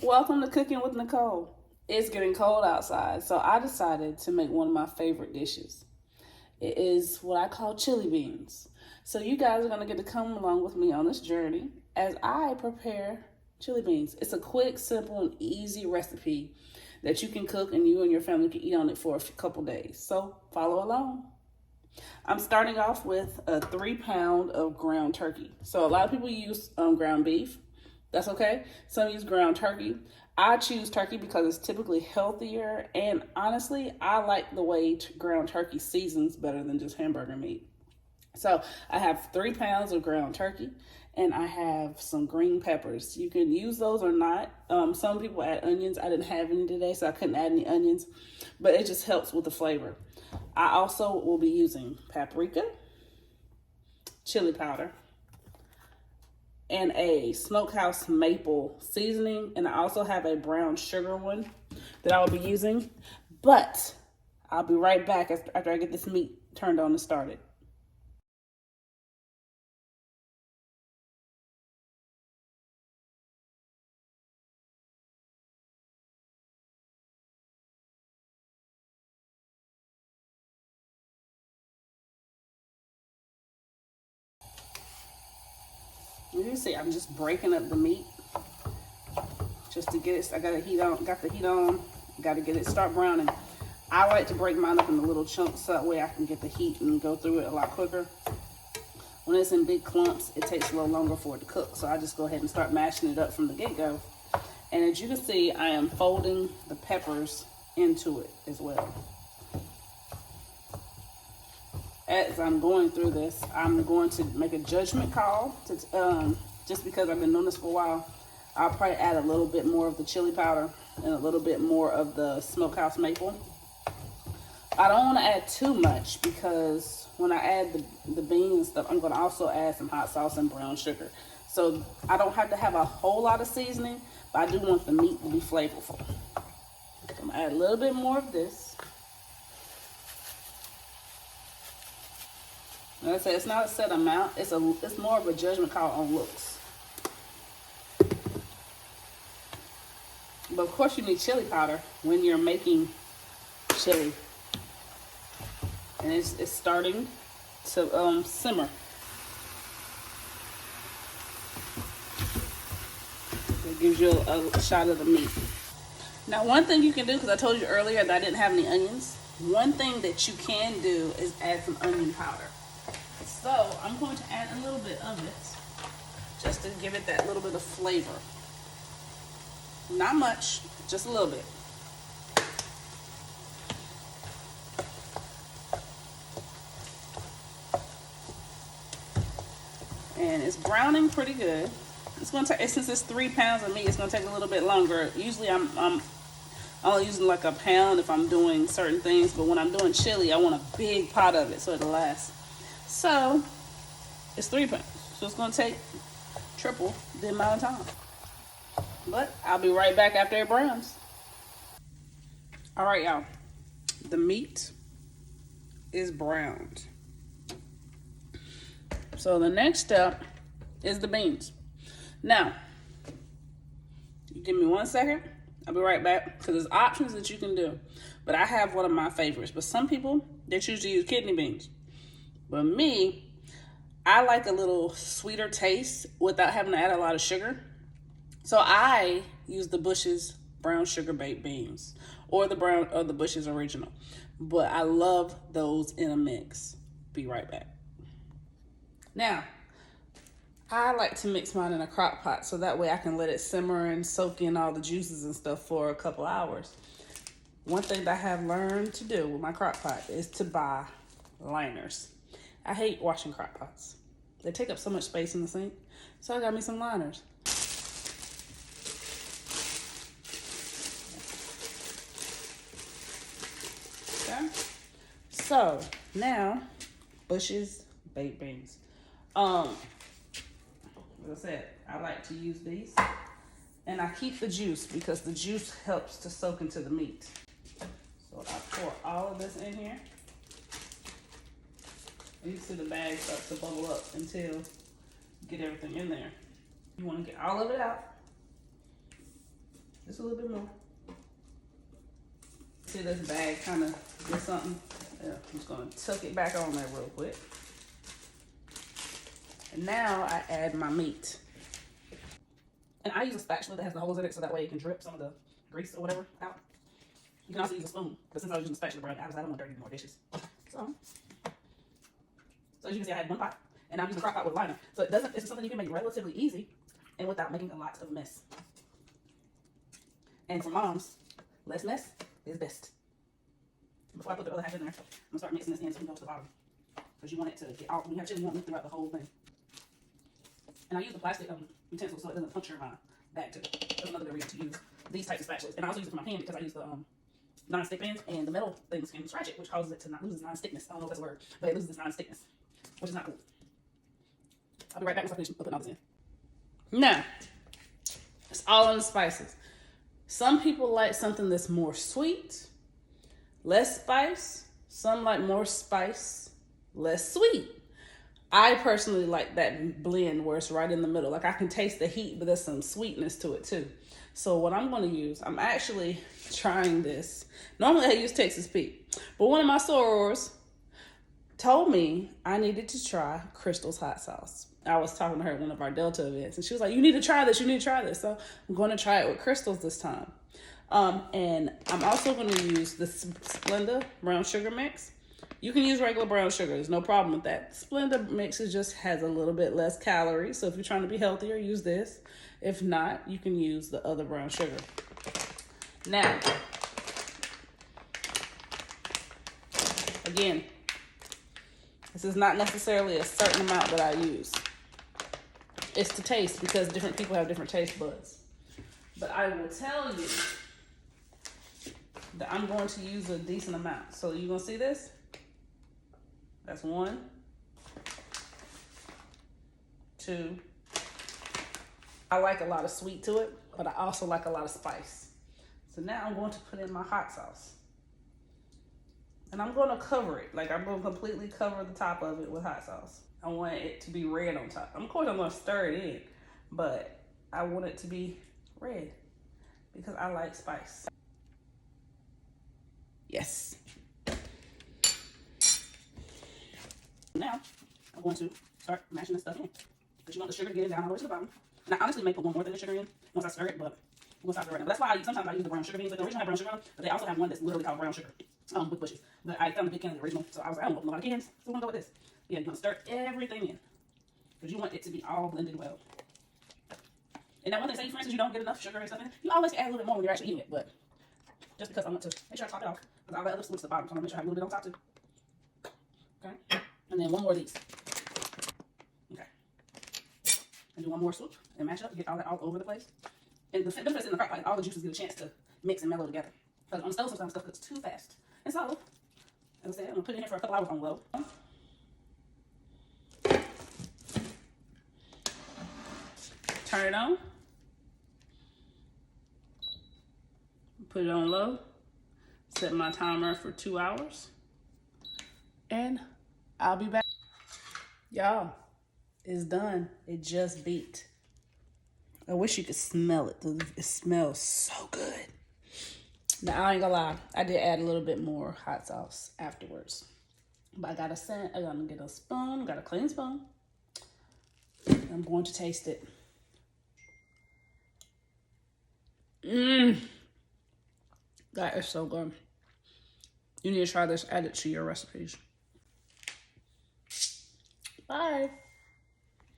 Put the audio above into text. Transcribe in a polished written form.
Welcome to Cooking with Nicole. It's getting cold outside, so I decided to make one of my favorite dishes. It is what I call chili beans. So you guys are going to get to come along with me on this journey as I prepare chili beans. It's a quick, simple, and easy recipe that you can cook and you and your family can eat on it for a couple days. So follow along. I'm starting off with a 3 pound of ground turkey. So a lot of people use ground beef. That's okay. Some use ground turkey. I choose turkey because it's typically healthier, and honestly, I like the way ground turkey seasons better than just hamburger meat. So I have 3 pounds of ground turkey, and I have some green peppers. You can use those or not. Some people add onions. I didn't have any today, so I couldn't add any onions, but it just helps with the flavor. I also will be using paprika, chili powder, and a smokehouse maple seasoning, and I also have a brown sugar one that I will be using. But I'll be right back after I get this meat turned on and started. You see, I'm just breaking up the meat just to get it. I got the heat on. Got to get it start browning. I like to break mine up into little chunks so that way I can get the heat and go through it a lot quicker. When it's in big clumps, it takes a little longer for it to cook. So I just go ahead and start mashing it up from the get-go. And as you can see, I am folding the peppers into it as well. As I'm going through this, I'm going to make a judgment call. Just because I've been doing this for a while, I'll probably add a little bit more of the chili powder and a little bit more of the smokehouse maple. I don't want to add too much because when I add the beans and stuff, I'm going to also add some hot sauce and brown sugar. So I don't have to have a whole lot of seasoning, but I do want the meat to be flavorful. I'm going to add a little bit more of this. Like I said, it's not a set amount. It's more of a judgment call on looks. But of course you need chili powder when you're making chili. And it's starting to simmer. It gives you a shot of the meat. Now one thing you can do, because I told you earlier that I didn't have any onions, one thing that you can do is add some onion powder. So I'm going to add a little bit of it just to give it that little bit of flavor. Not much, just a little bit. And it's browning pretty good. It's going to take, since it's 3 pounds of meat, it's going to take a little bit longer. Usually I'm only using like a pound if I'm doing certain things, but when I'm doing chili, I want a big pot of it so it'll last. So it's 3 pounds, so it's going to take triple the amount of time. But I'll be right back after it browns. All right, y'all. The meat is browned. So the next step is the beans. Now, you give me 1 second. I'll be right back because there's options that you can do. But I have one of my favorites. But some people, they choose to use kidney beans. But me, I like a little sweeter taste without having to add a lot of sugar. So I use the Bush's brown sugar baked beans or the Bush's original. But I love those in a mix. Be right back. Now, I like to mix mine in a crock pot so that way I can let it simmer and soak in all the juices and stuff for a couple hours. One thing that I have learned to do with my crock pot is to buy liners. I hate washing crock pots. They take up so much space in the sink. So I got me some liners. Okay. So now, Bush's baked beans. As I said, I like to use these. And I keep the juice because the juice helps to soak into the meat. So I pour all of this in here. And you see the bag start to bubble up until you get everything in there. You want to get all of it out. Just a little bit more. See this bag kind of did something? Yeah, I'm just gonna tuck it back on there real quick. And now I add my meat. And I use a spatula that has the holes in it so that way it can drip some of the grease or whatever out. You can also use a spoon, but since I was using a spatula brand, I don't want to dirty more dishes. So as you can see, I had one pot, and I'm using a crock pot with a liner. So it's something you can make relatively easy and without making a lot of mess. And for moms, less mess is best. Before I put the other half in there, I'm gonna start mixing this in so we can go to the bottom. Because you want it to get out. When you have chili, you want it throughout the whole thing. And I use the plastic utensil so it doesn't puncture my bag too. That's another good reason to use these types of spatulas. And I also use it for my pan because I use the non-stick pans, and the metal things can scratch it, which causes it to not lose its non-stickness. I don't know if that's a word, but it loses its non-stickness, which is not cool. I'll be right back once I finish putting all this in. Now, it's all in the spices. Some people like something that's more sweet, less spice. Some like more spice, less sweet. I personally like that blend where it's right in the middle. Like I can taste the heat, but there's some sweetness to it too. So what I'm going to use, I'm actually trying this. Normally I use Texas Pete, but one of my sorors told me I needed to try Crystal's hot sauce. I was talking to her at one of our Delta events, and she was like, you need to try this, you need to try this. So I'm going to try it with Crystal's this time. And I'm also going to use the Splenda brown sugar mix. You can use regular brown sugar. There's no problem with that. Splenda mix just has a little bit less calories. So if you're trying to be healthier, use this. If not, you can use the other brown sugar. Now, again, this is not necessarily a certain amount that I use. It's to taste because different people have different taste buds. But I will tell you that I'm going to use a decent amount. So you're going to see this? That's 1, 2. I like a lot of sweet to it, but I also like a lot of spice. So now I'm going to put in my hot sauce. And I'm going to cover it. Like I'm going to completely cover the top of it with hot sauce. I want it to be red on top. Of course I'm going to stir it in, but I want it to be red because I like spice. Yes. Now, I'm going to start mashing this stuff in. Because you want the sugar to get it down all the way to the bottom. And I honestly may put one more thing of sugar in once I stir it, but we'll stop it right now. That's why sometimes I use the brown sugar beans. Like the original had brown sugar on, but they also have one that's literally called brown sugar with bushes. But I found a big can of the original, so I was like, I don't know a lot of cans, so I'm going to go with this. Yeah, you're going to stir everything in. Because you want it to be all blended well. And now one thing, say for instance you don't get enough sugar or something, you always can add a little bit more when you're actually eating it. But just because I want to make sure I top it off, because all that other stuff's at the bottom, so I'm going to make sure I have a little bit on top too. Okay? And then one more of these. Okay. And do one more swoop and mash up, get all that all over the place. And the benefits in the crock pot, all the juices get a chance to mix and mellow together. Because on the stove, sometimes stuff cooks too fast. And so, as I said, I'm going to put it in here for a couple hours on low. Turn it on. Put it on low. Set my timer for 2 hours. And I'll be back. Y'all, it's done. It just beat. I wish you could smell it. It smells so good. Now, I ain't gonna lie. I did add a little bit more hot sauce afterwards. But I gotta get a spoon. Got a clean spoon. I'm going to taste it. That is so good. You need to try this. Add it to your recipes. Bye.